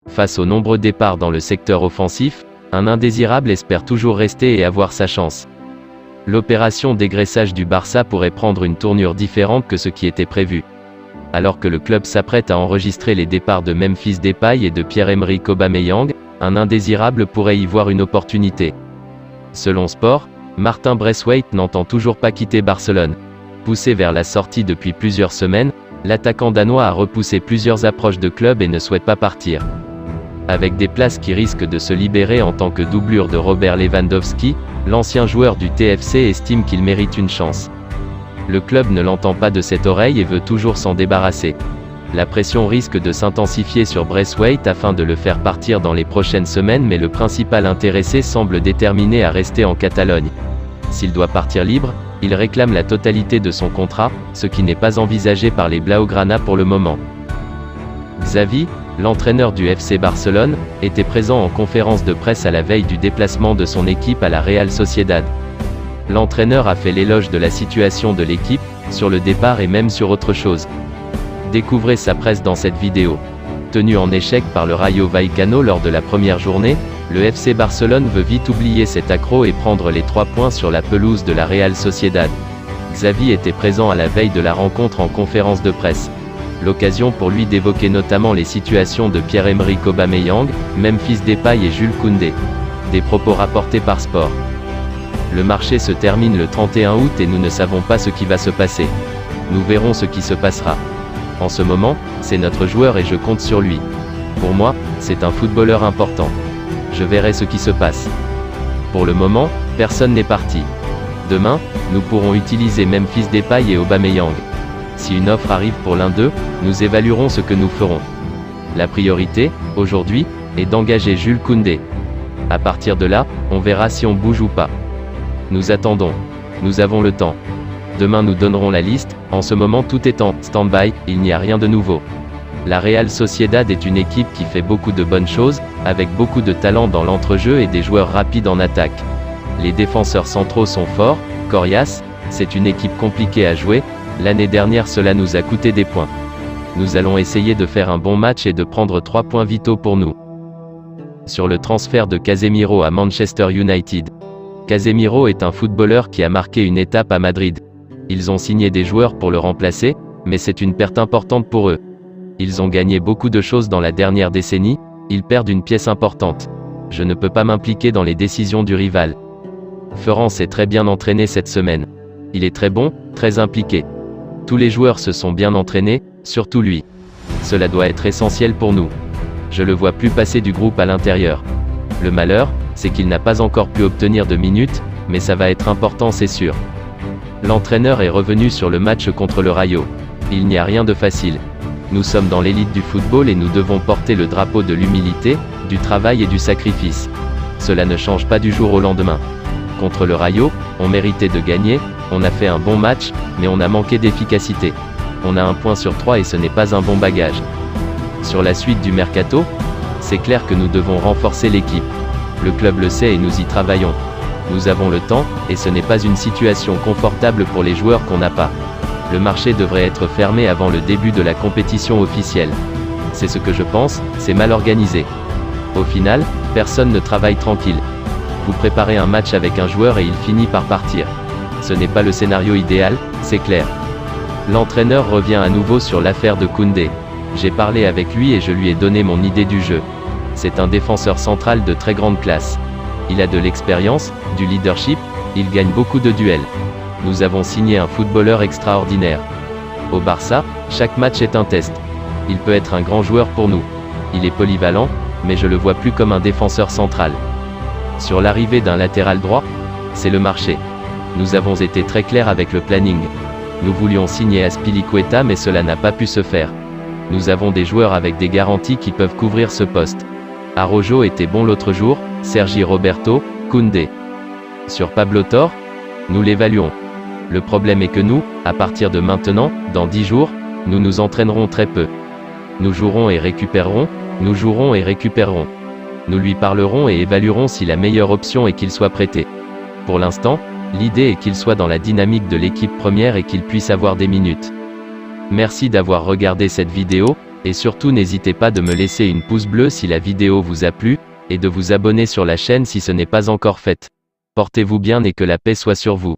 Face aux nombreux départs dans le secteur offensif, un indésirable espère toujours rester et avoir sa chance. L'opération dégraissage du Barça pourrait prendre une tournure différente que ce qui était prévu. Alors que le club s'apprête à enregistrer les départs de Memphis Depay et de Pierre-Emerick Aubameyang, un indésirable pourrait y voir une opportunité. Selon Sport, Martin Braithwaite n'entend toujours pas quitter Barcelone. Poussé vers la sortie depuis plusieurs semaines, l'attaquant danois a repoussé plusieurs approches de club et ne souhaite pas partir. Avec des places qui risquent de se libérer en tant que doublure de Robert Lewandowski, l'ancien joueur du TFC estime qu'il mérite une chance. Le club ne l'entend pas de cette oreille et veut toujours s'en débarrasser. La pression risque de s'intensifier sur Braithwaite afin de le faire partir dans les prochaines semaines, mais le principal intéressé semble déterminé à rester en Catalogne. S'il doit partir libre, il réclame la totalité de son contrat, ce qui n'est pas envisagé par les Blaugrana pour le moment. Xavi, l'entraîneur du FC Barcelone, était présent en conférence de presse à la veille du déplacement de son équipe à la Real Sociedad. L'entraîneur a fait l'éloge de la situation de l'équipe, sur le départ et même sur autre chose. Découvrez sa presse dans cette vidéo. Tenu en échec par le Rayo Vallecano lors de la première journée, le FC Barcelone veut vite oublier cet accroc et prendre les 3 points sur la pelouse de la Real Sociedad. Xavi était présent à la veille de la rencontre en conférence de presse. L'occasion pour lui d'évoquer notamment les situations de Pierre-Emerick Aubameyang, Memphis Depay et Jules Koundé. Des propos rapportés par Sport. Le marché se termine le 31 août et nous ne savons pas ce qui va se passer. Nous verrons ce qui se passera. En ce moment, c'est notre joueur et je compte sur lui. Pour moi, c'est un footballeur important. Je verrai ce qui se passe. Pour le moment, personne n'est parti. Demain, nous pourrons utiliser Memphis Depay et Aubameyang. Si une offre arrive pour l'un d'eux, nous évaluerons ce que nous ferons. La priorité, aujourd'hui, est d'engager Jules Koundé. À partir de là, on verra si on bouge ou pas. Nous attendons. Nous avons le temps. Demain nous donnerons la liste, en ce moment tout est en stand-by, il n'y a rien de nouveau. La Real Sociedad est une équipe qui fait beaucoup de bonnes choses, avec beaucoup de talent dans l'entrejeu et des joueurs rapides en attaque. Les défenseurs centraux sont forts, coriaces, c'est une équipe compliquée à jouer, l'année dernière cela nous a coûté des points. Nous allons essayer de faire un bon match et de prendre 3 points vitaux pour nous. Sur le transfert de Casemiro à Manchester United. Casemiro est un footballeur qui a marqué une étape à Madrid. Ils ont signé des joueurs pour le remplacer, mais c'est une perte importante pour eux. Ils ont gagné beaucoup de choses dans la dernière décennie, ils perdent une pièce importante. Je ne peux pas m'impliquer dans les décisions du rival. Ferran s'est très bien entraîné cette semaine. Il est très bon, très impliqué. Tous les joueurs se sont bien entraînés, surtout lui. Cela doit être essentiel pour nous. Je le vois plus passer du groupe à l'intérieur. Le malheur, c'est qu'il n'a pas encore pu obtenir de minutes, mais ça va être important, c'est sûr. L'entraîneur est revenu sur le match contre le Rayo. Il n'y a rien de facile. Nous sommes dans l'élite du football et nous devons porter le drapeau de l'humilité, du travail et du sacrifice. Cela ne change pas du jour au lendemain. Contre le Rayo, on méritait de gagner, on a fait un bon match, mais on a manqué d'efficacité. On a 1 point sur 3 et ce n'est pas un bon bagage. Sur la suite du mercato, c'est clair que nous devons renforcer l'équipe. Le club le sait et nous y travaillons. Nous avons le temps, et ce n'est pas une situation confortable pour les joueurs qu'on n'a pas. Le marché devrait être fermé avant le début de la compétition officielle. C'est ce que je pense, c'est mal organisé. Au final, personne ne travaille tranquille. Vous préparez un match avec un joueur et il finit par partir. Ce n'est pas le scénario idéal, c'est clair. L'entraîneur revient à nouveau sur l'affaire de Koundé. J'ai parlé avec lui et je lui ai donné mon idée du jeu. C'est un défenseur central de très grande classe. Il a de l'expérience, du leadership, il gagne beaucoup de duels. Nous avons signé un footballeur extraordinaire. Au Barça, chaque match est un test. Il peut être un grand joueur pour nous. Il est polyvalent, mais je le vois plus comme un défenseur central. Sur l'arrivée d'un latéral droit, c'est le marché. Nous avons été très clairs avec le planning. Nous voulions signer Azpilicueta mais cela n'a pas pu se faire. Nous avons des joueurs avec des garanties qui peuvent couvrir ce poste. Araujo était bon l'autre jour, Sergi Roberto, Koundé. Sur Pablo Torre, nous l'évaluons. Le problème est que nous, à partir de maintenant, dans 10 jours, nous nous entraînerons très peu. Nous jouerons et récupérerons, nous jouerons et récupérerons. Nous lui parlerons et évaluerons si la meilleure option est qu'il soit prêté. Pour l'instant, l'idée est qu'il soit dans la dynamique de l'équipe première et qu'il puisse avoir des minutes. Merci d'avoir regardé cette vidéo, Et surtout n'hésitez pas de me laisser une pouce bleu si la vidéo vous a plu, et de vous abonner sur la chaîne si ce n'est pas encore fait. Portez-vous bien et que la paix soit sur vous.